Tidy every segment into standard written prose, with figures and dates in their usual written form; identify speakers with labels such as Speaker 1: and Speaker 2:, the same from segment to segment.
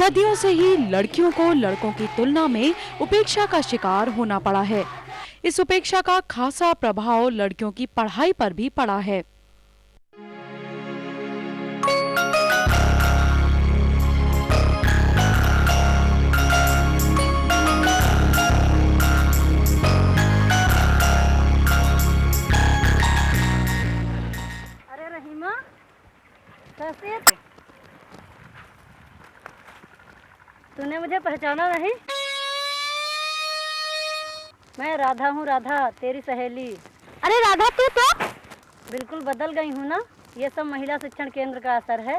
Speaker 1: सदियों से ही लड़कियों को लड़कों की तुलना में उपेक्षा का शिकार होना पड़ा है। इस उपेक्षा का खासा प्रभाव लड़कियों की पढ़ाई पर भी पड़ा है।
Speaker 2: अरे रहीमा, कैसे? तूने मुझे पहचाना नहीं? मैं राधा हूँ, राधा तेरी सहेली।
Speaker 3: अरे राधा, तू तो
Speaker 2: बिल्कुल बदल गई हूँ ना। ये सब महिला शिक्षण केंद्र का असर है।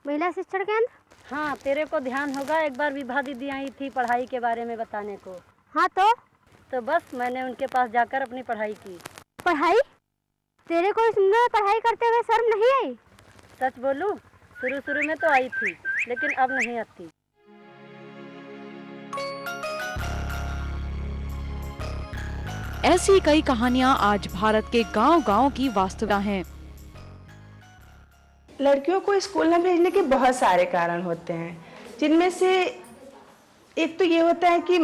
Speaker 3: महिला शिक्षण केंद्र?
Speaker 2: हाँ, तेरे को ध्यान होगा, एक बार विभा दीदी आई थी पढ़ाई के बारे में बताने को।
Speaker 3: हाँ
Speaker 2: तो बस मैंने उनके पास जाकर अपनी पढ़ाई की।
Speaker 3: पढ़ाई? तेरे को इसमें पढ़ाई करते हुए शर्म नहीं आई?
Speaker 2: सच बोलूं, शुरू में तो आई थी, लेकिन अब नहीं आती।
Speaker 1: ऐसी कई कहानियां आज भारत के गांव-गांव की वास्तविकता हैं।
Speaker 4: लड़कियों को स्कूल में भेजने के बहुत सारे कारण होते हैं, जिनमें से एक तो ये होता है कि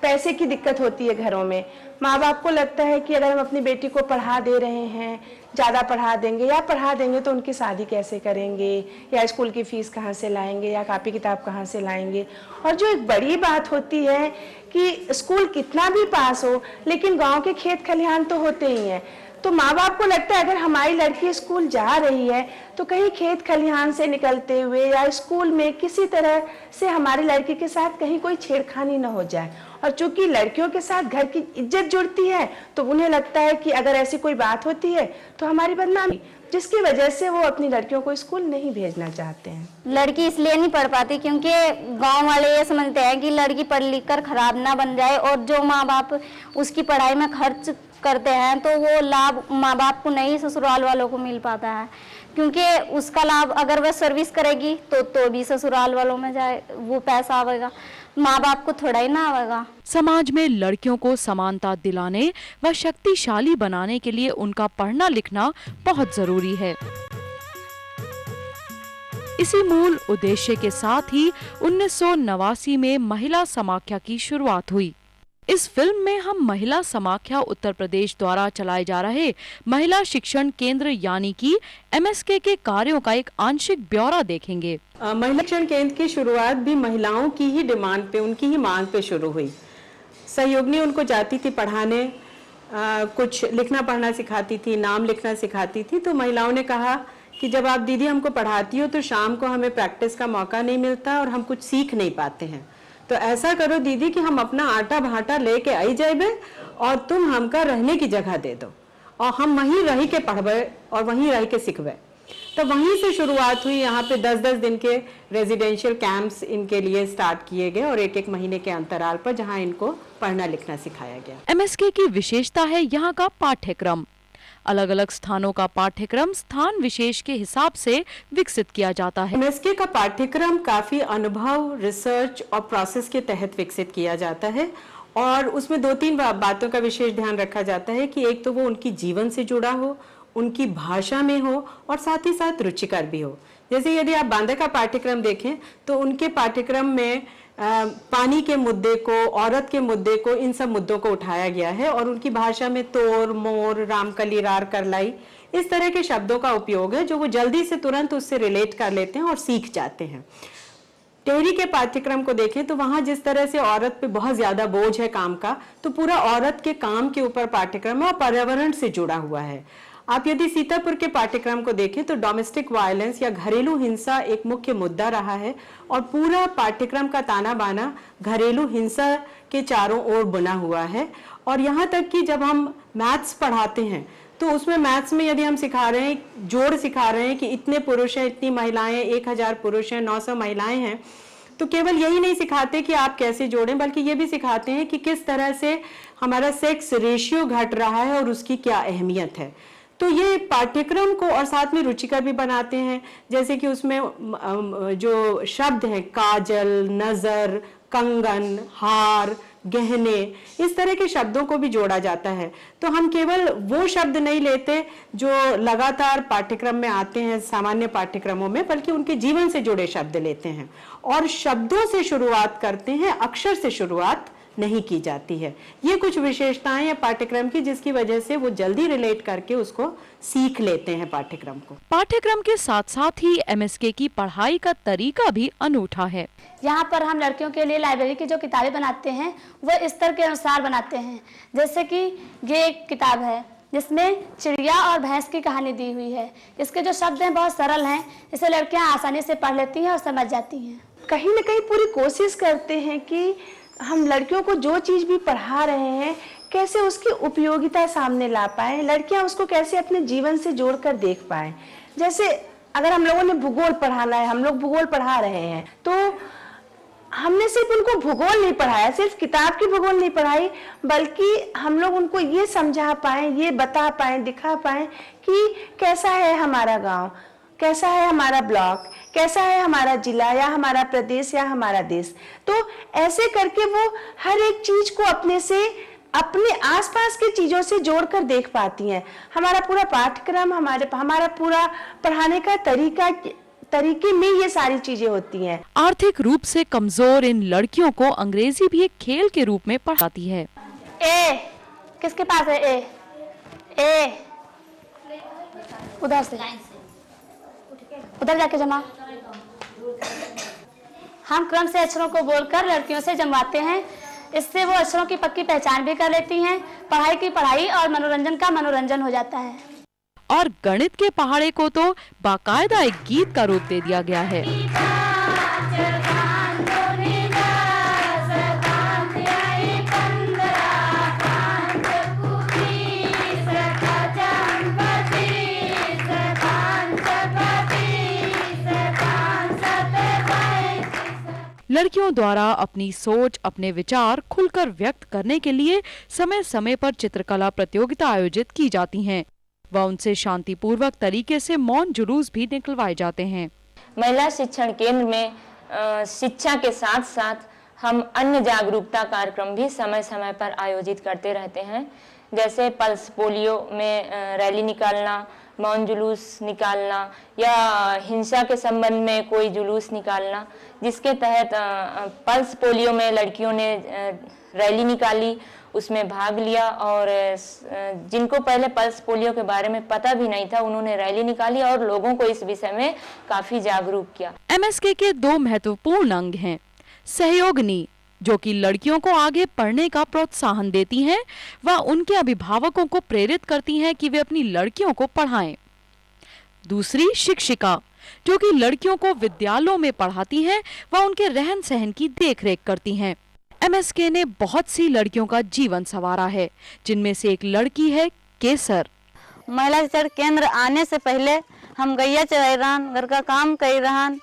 Speaker 4: पैसे की दिक्कत होती है घरों में। माँ बाप को लगता है कि अगर हम अपनी बेटी को पढ़ा दे रहे हैं, ज़्यादा पढ़ा देंगे या पढ़ा देंगे तो उनकी शादी कैसे करेंगे, या स्कूल की फीस कहाँ से लाएंगे, या कापी किताब कहाँ से लाएंगे। और जो एक बड़ी बात होती है कि स्कूल कितना भी पास हो, लेकिन गांव के खेत खलिहान तो होते ही हैं। तो माँ बाप को लगता है अगर हमारी लड़की स्कूल जा रही है तो कहीं खेत खलिहान से निकलते हुए या स्कूल में किसी तरह से हमारी लड़की के साथ कहीं कोई छेड़खानी न हो जाए। और चूंकि लड़कियों के साथ घर की इज्जत जुड़ती है तो उन्हें लगता है कि अगर ऐसी कोई बात होती है तो हमारी बदनामी, जिसकी वजह से वो अपनी लड़कियों को स्कूल नहीं भेजना चाहते हैं।
Speaker 3: लड़की इसलिए नहीं पढ़ पाती क्योंकि गांव वाले ये समझते हैं कि लड़की पढ़ लिख कर खराब ना बन जाए, और जो माँ बाप उसकी पढ़ाई में खर्च करते हैं तो वो लाभ माँ बाप को नहीं, ससुराल वालों को मिल पाता है। क्योंकि उसका लाभ अगर वह सर्विस करेगी तो भी ससुराल वालों में जाए, वो पैसा आवेगा, माँ बाप को थोड़ा ही ना आवेगा।
Speaker 1: समाज में लड़कियों को समानता दिलाने व शक्तिशाली बनाने के लिए उनका पढ़ना लिखना बहुत जरूरी है। इसी मूल उद्देश्य के साथ ही 1989 में महिला समाख्या की शुरुआत हुई। इस फिल्म में हम महिला समाख्या उत्तर प्रदेश द्वारा चलाए जा रहे महिला शिक्षण केंद्र यानी कि MSK के कार्यों का एक आंशिक ब्यौरा देखेंगे।
Speaker 5: महिला शिक्षण केंद्र की शुरुआत भी महिलाओं की ही डिमांड पे, उनकी ही मांग पे शुरू हुई। सहयोगिनी उनको जाती थी पढ़ाने, कुछ लिखना पढ़ना सिखाती थी, नाम लिखना सिखाती थी। तो महिलाओं ने कहा कि जब आप दीदी हमको पढ़ाती हो तो शाम को हमें प्रैक्टिस का मौका नहीं मिलता और हम कुछ सीख नहीं पाते हैं। तो ऐसा करो दीदी कि हम अपना आटा भाटा लेके आई जाइबे और तुम हमका रहने की जगह दे दो, और हम वहीं रह के पढ़बे और वहीं रह के सीखबे। तो वहीं से शुरुआत हुई। यहाँ पे 10-10 दिन के रेजिडेंशियल कैंप्स इनके लिए स्टार्ट किए गए और एक महीने के अंतराल पर, जहाँ इनको पढ़ना लिखना सिखाया गया।
Speaker 1: MSK की विशेषता है यहाँ का पाठ्यक्रम। अलग अलग स्थानों का पाठ्यक्रम स्थान विशेष के हिसाब से विकसित किया जाता है।
Speaker 5: MSK का पाठ्यक्रम काफी अनुभव, रिसर्च और प्रोसेस के तहत विकसित किया जाता है, और उसमें 2-3 बातों का विशेष ध्यान रखा जाता है कि एक तो वो उनकी जीवन से जुड़ा हो, उनकी भाषा में हो, और साथ ही साथ रुचिकर भी हो। जैसे यदि आप बांदा का पाठ्यक्रम देखें तो उनके पाठ्यक्रम में पानी के मुद्दे को, औरत के मुद्दे को, इन सब मुद्दों को उठाया गया है, और उनकी भाषा में तोर, मोर, रामकली, रार, करलाई, इस तरह के शब्दों का उपयोग है जो वो जल्दी से तुरंत उससे रिलेट कर लेते हैं और सीख जाते हैं। टेहरी के पाठ्यक्रम को देखें तो वहां जिस तरह से औरत पे बहुत ज्यादा बोझ है काम का, तो पूरा औरत के काम के ऊपर पाठ्यक्रम है और पर्यावरण से जुड़ा हुआ है। आप यदि सीतापुर के पाठ्यक्रम को देखें तो डोमेस्टिक वायलेंस या घरेलू हिंसा एक मुख्य मुद्दा रहा है, और पूरा पाठ्यक्रम का ताना बाना घरेलू हिंसा के चारों ओर बुना हुआ है। और यहाँ तक कि जब हम मैथ्स पढ़ाते हैं तो उसमें मैथ्स में यदि हम सिखा रहे हैं, जोड़ सिखा रहे हैं कि इतने पुरुष हैं, इतनी महिलाएं, 1000 पुरुष हैं, 900 महिलाएं हैं, तो केवल यही नहीं सिखाते कि आप कैसे जोड़ें, बल्कि ये भी सिखाते हैं कि किस तरह से हमारा सेक्स रेशियो घट रहा है और उसकी क्या अहमियत है। तो ये पाठ्यक्रम को और साथ में रुचिकर भी बनाते हैं। जैसे कि उसमें जो शब्द हैं, काजल, नजर, कंगन, हार, गहने, इस तरह के शब्दों को भी जोड़ा जाता है। तो हम केवल वो शब्द नहीं लेते जो लगातार पाठ्यक्रम में आते हैं सामान्य पाठ्यक्रमों में, बल्कि उनके जीवन से जुड़े शब्द लेते हैं और शब्दों से शुरुआत करते हैं, अक्षर से शुरुआत नहीं की जाती है। ये कुछ विशेषताएं हैं पाठ्यक्रम की, जिसकी वजह से वो जल्दी रिलेट करके उसको सीख लेते हैं पाठ्यक्रम को।
Speaker 1: पाठ्यक्रम के साथ साथ ही एमएसके की पढ़ाई का तरीका भी अनूठा है।
Speaker 6: यहाँ पर हम लड़कियों के लिए लाइब्रेरी की जो किताबें बनाते हैं वह स्तर के अनुसार बनाते हैं। जैसे कि ये एक किताब है जिसमें चिड़िया और भैंस की कहानी दी हुई है। इसके जो शब्द हैं बहुत सरल हैं, इसे लड़कियाँ आसानी से पढ़ लेती हैं और समझ जाती हैं।
Speaker 4: कहीं ना कहीं पूरी कोशिश करते हैं कि हम लड़कियों को जो चीज़ भी पढ़ा रहे हैं कैसे उसकी उपयोगिता सामने ला पाएँ, लड़कियां उसको कैसे अपने जीवन से जोड़कर देख पाएँ। जैसे अगर हम लोगों ने भूगोल पढ़ाना है, हम लोग भूगोल पढ़ा रहे हैं, तो हमने सिर्फ उनको भूगोल नहीं पढ़ाया, सिर्फ किताब की भूगोल नहीं पढ़ाई, बल्कि हम लोग उनको ये समझा पाएँ, ये बता पाएँ, दिखा पाएँ कि कैसा है हमारा गाँव, कैसा है हमारा ब्लॉक, कैसा है हमारा जिला या हमारा प्रदेश या हमारा देश। तो ऐसे करके वो हर एक चीज को अपने से, अपने आसपास की चीजों से जोड़कर देख पाती हैं। हमारा पूरा पाठ्यक्रम, हमारा पूरा पढ़ाने का तरीके में ये सारी चीजें होती हैं।
Speaker 1: आर्थिक रूप से कमजोर इन लड़कियों को अंग्रेजी भी एक खेल के रूप में पढ़ाती है।
Speaker 6: ए किसके पास है? ए उधर से, उधर जाके जमा। हम क्रम से अक्षरों को बोलकर लड़कियों से जमवाते हैं। इससे वो अक्षरों की पक्की पहचान भी कर लेती हैं। पढ़ाई की पढ़ाई और मनोरंजन का मनोरंजन हो जाता है।
Speaker 1: और गणित के पहाड़े को तो बाकायदा एक गीत का रूप दे दिया गया है। लड़कियों द्वारा अपनी सोच, अपने विचार खुलकर व्यक्त करने के लिए समय समय पर चित्रकला प्रतियोगिता आयोजित की जाती हैं व उनसे शांतिपूर्वक तरीके से मौन जुलूस भी निकलवाए जाते हैं।
Speaker 7: महिला शिक्षण केंद्र में शिक्षा के साथ साथ हम अन्य जागरूकता कार्यक्रम भी समय समय पर आयोजित करते रहते हैं। जैसे पल्स पोलियो में रैली निकालना, मौन जुलूस निकालना या हिंसा के संबंध में कोई जुलूस निकालना, जिसके तहत पल्स पोलियो में लड़कियों ने रैली निकाली, उसमें भाग लिया और जिनको पहले पल्स पोलियो के बारे में पता भी नहीं था उन्होंने रैली निकाली और लोगों को इस विषय में काफी जागरूक किया।
Speaker 1: एमएसके के दो महत्वपूर्ण अंग हैं। सहयोगिनी, जो कि लड़कियों को आगे पढ़ने का प्रोत्साहन देती हैं व उनके अभिभावकों को प्रेरित करती हैं कि वे अपनी लड़कियों को पढ़ाएं। दूसरी शिक्षिका, जो कि लड़कियों को विद्यालयों में पढ़ाती हैं व उनके रहन सहन की देखरेख करती हैं। एमएसके ने बहुत सी लड़कियों का जीवन संवारा है, जिनमें से एक लड़की है केसर।
Speaker 3: महिला शिक्षण केंद्र आने से पहले हम गैया चराई रहन, घर का काम कर रहन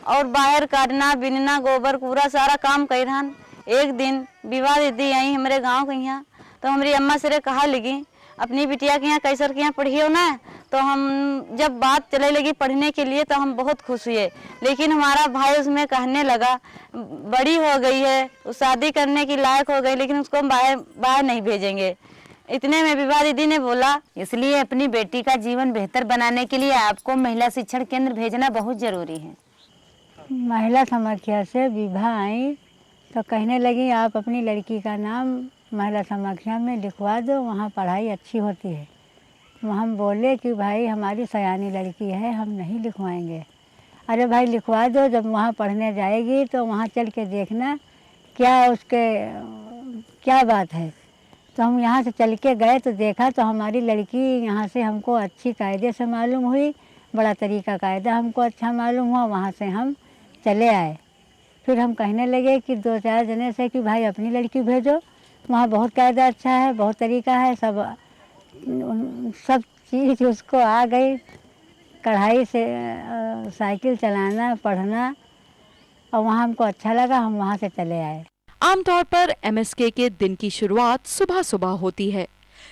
Speaker 3: और बाहर काटना, बिनना, गोबर पूरा सारा काम कर रहन। एक दिन विवाह दीदी आई हमारे गांव के यहाँ, तो हमारी अम्मा से कहा लगी अपनी बिटिया के यहाँ कैसर के यहाँ पढ़ियो ना। तो हम जब बात चले लगी पढ़ने के लिए तो हम बहुत खुश हुए, लेकिन हमारा भाई उसमें कहने लगा बड़ी हो गई है, शादी करने की लायक हो गई, लेकिन उसको हम बाहर नहीं भेजेंगे। इतने में विवाह दीदी ने बोला
Speaker 8: इसलिए अपनी बेटी का जीवन बेहतर बनाने के लिए आपको महिला शिक्षण केंद्र भेजना बहुत जरूरी है।
Speaker 9: महिला समाख्या से विवाह आई तो कहने लगी आप अपनी लड़की का नाम महिला समाख्या में लिखवा दो, वहाँ पढ़ाई अच्छी होती है। हम बोले कि भाई हमारी सयानी लड़की है, हम नहीं लिखवाएंगे। अरे भाई लिखवा दो, जब वहाँ पढ़ने जाएगी तो वहाँ चल के देखना क्या बात है। तो हम यहाँ से चल के गए तो देखा तो हमारी लड़की यहाँ से हमको अच्छी कायदे से मालूम हुई, बड़ा तरीका कायदा हमको अच्छा मालूम हुआ। वहाँ से हम चले आए। फिर हम कहने लगे कि 2-4 जने से कि भाई अपनी लड़की भेजो, वहाँ बहुत कायदा अच्छा है, बहुत तरीका है, सब चीज़ उसको आ गई। कढ़ाई से साइकिल चलाना, पढ़ना, और वहाँ हमको अच्छा लगा, हम वहाँ से चले आए।
Speaker 1: आमतौर पर एमएसके के दिन की शुरुआत सुबह सुबह होती है,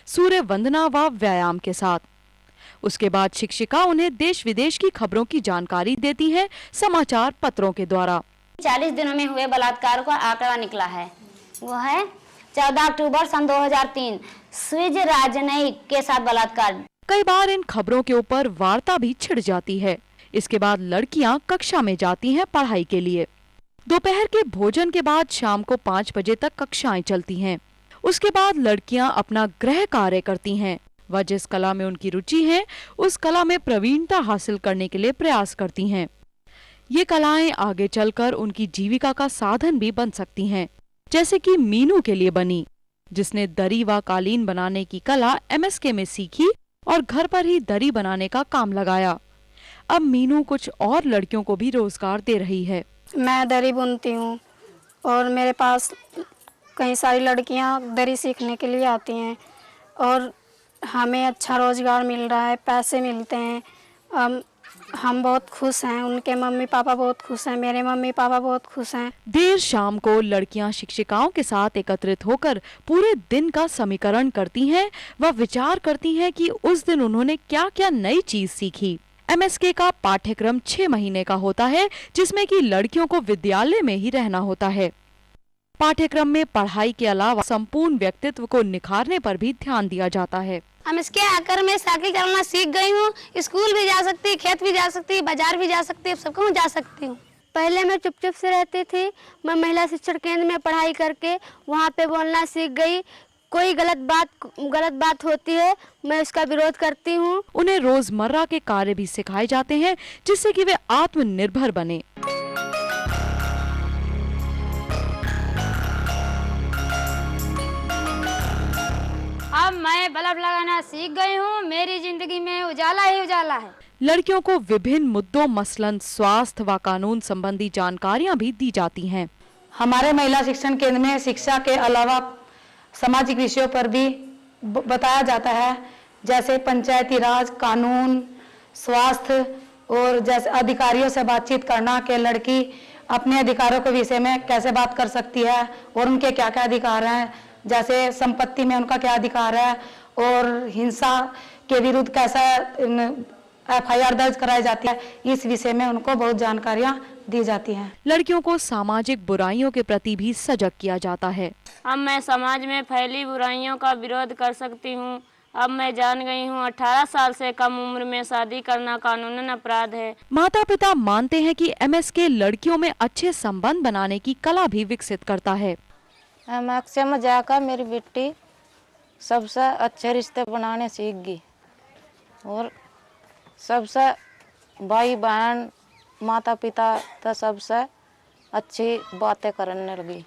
Speaker 1: सूर्य वंदना व व्यायाम के साथ। उसके बाद शिक्षिका उन्हें देश विदेश की खबरों की जानकारी देती है समाचार पत्रों के द्वारा।
Speaker 6: 40 दिनों में हुए बलात्कार का आंकड़ा निकला है,
Speaker 3: वो है 14 अक्टूबर सन 2003 स्विज राजनयिक के साथ बलात्कार।
Speaker 1: कई बार इन खबरों के ऊपर वार्ता भी छिड़ जाती है। इसके बाद लड़कियां कक्षा में जाती हैं पढ़ाई के लिए। दोपहर के भोजन के बाद शाम को 5 बजे तक कक्षाएं चलती हैं। उसके बाद लड़कियां अपना गृह कार्य करती हैं व जिस कला में उनकी रुचि है उस कला में प्रवीणता हासिल करने के लिए प्रयास करती हैं। ये कलाएं आगे चलकर उनकी जीविका का साधन भी बन सकती हैं, जैसे कि मीनू के लिए बनी, जिसने दरी व कालीन बनाने की कला MSK में सीखी और घर पर ही दरी बनाने का काम लगाया। अब मीनू कुछ और लड़कियों को भी रोजगार दे रही है।
Speaker 6: मैं दरी बुनती हूँ और मेरे पास कई सारी लड़कियाँ दरी सीखने के लिए आती हैं और हमें अच्छा रोजगार मिल रहा है, पैसे मिलते हैं। हम बहुत खुश हैं, उनके मम्मी पापा बहुत खुश हैं, मेरे मम्मी पापा बहुत खुश हैं।
Speaker 1: देर शाम को लड़कियां शिक्षिकाओं के साथ एकत्रित होकर पूरे दिन का समीकरण करती हैं व विचार करती हैं कि उस दिन उन्होंने क्या क्या नई चीज सीखी। MSK का पाठ्यक्रम 6 महीने का होता है, जिसमें कि लड़कियों को विद्यालय में ही रहना होता है। पाठ्यक्रम में पढ़ाई के अलावा संपूर्ण व्यक्तित्व को निखारने पर भी ध्यान दिया जाता है।
Speaker 3: MSK आकर मैं साइकिल चलाना सीख गई हूँ। स्कूल भी जा सकती, खेत भी जा सकती, बाजार भी जा सकती, सब कहूँ जा सकती हूँ। पहले मैं चुप से रहती थी। मैं महिला शिक्षण केंद्र में पढ़ाई करके वहाँ पे बोलना सीख गई। कोई गलत बात होती है, मैं उसका विरोध करती हूँ।
Speaker 1: उन्हें रोजमर्रा के कार्य भी सिखाए जाते हैं, जिससे कि वे आत्मनिर्भर बने।
Speaker 3: अब मैं बल्ब लगाना सीख गई हूँ। मेरी जिंदगी में उजाला ही उजाला है।
Speaker 1: लड़कियों को विभिन्न मुद्दों मसलन स्वास्थ्य व कानून संबंधी जानकारियाँ भी दी जाती हैं।
Speaker 10: हमारे महिला शिक्षण केंद्र में शिक्षा के अलावा सामाजिक विषयों पर भी बताया जाता है, जैसे पंचायती राज, कानून, स्वास्थ्य और जैसे अधिकारियों से बातचीत करना कि लड़की अपने अधिकारों के विषय में कैसे बात कर सकती है और उनके क्या क्या अधिकार हैं, जैसे संपत्ति में उनका क्या अधिकार है और हिंसा के विरुद्ध कैसा FIR दर्ज कराई जाती है। इस विषय में उनको बहुत जानकारियाँ दी जाती हैं।
Speaker 1: लड़कियों को सामाजिक बुराइयों के प्रति भी सजग किया जाता है।
Speaker 7: अब मैं समाज में फैली बुराइयों का विरोध कर सकती हूँ। अब मैं जान गई हूँ 18 साल से कम उम्र में शादी करना कानूनन अपराध है।
Speaker 1: माता पिता मानते हैं कि MSK लड़कियों में अच्छे संबंध बनाने की कला भी विकसित करता है।
Speaker 11: MSK में जाकर मेरी बेटी सबसे अच्छे रिश्ते बनाने सीख गई और सबसे भाई बहन माता पिता तो सबसे अच्छी बातें करने लगी।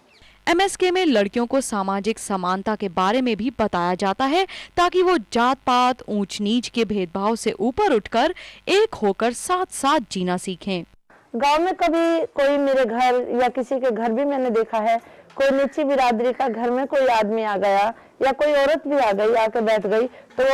Speaker 1: MSK में लड़कियों को सामाजिक समानता के बारे में भी बताया जाता है, ताकि वो जात पात, ऊंच नीच के भेदभाव से ऊपर उठकर एक होकर साथ साथ जीना सीखें।
Speaker 4: गांव में कभी कोई मेरे घर या किसी के घर भी मैंने देखा है, कोई नीची बिरादरी का घर में कोई आदमी आ गया या कोई औरत भी आ गई, आके बैठ गई, तो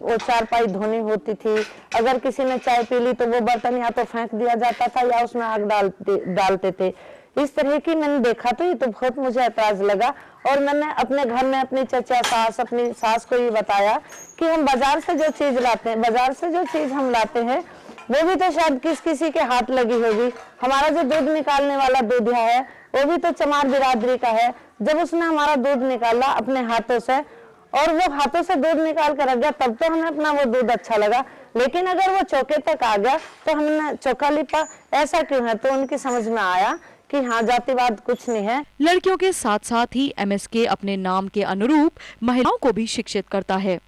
Speaker 4: वो चारपाई धोनी होती थी। अगर किसी ने चाय पी ली तो वो बर्तन या तो फेंक दिया जाता था या उसमें आग डालते थे। इस तरह की मैंने देखा तो ये तो बहुत मुझे ऐतराज लगा और मैंने अपने घर में अपनी चचा सास, अपनी सास को ये बताया कि हम बाजार से जो चीज लाते हैं, बाजार से जो चीज हम लाते हैं वो भी तो शायद किसी के हाथ लगी होगी। हमारा जो दूध निकालने वाला दूधिया है वो भी तो चमार बिरादरी का है। जब उसने हमारा दूध निकाला अपने हाथों से और वो हाथों से दूध निकाल कर रख गया, तब तो हमें अपना वो दूध अच्छा लगा, लेकिन अगर वो चौके तक आ गया तो हमने चौका लिपा। ऐसा क्यों है? तो उनकी समझ में आया कि हाँ, जातिवाद कुछ नहीं है।
Speaker 1: लड़कियों के साथ साथ ही MSK अपने नाम के अनुरूप महिलाओं को भी शिक्षित करता है।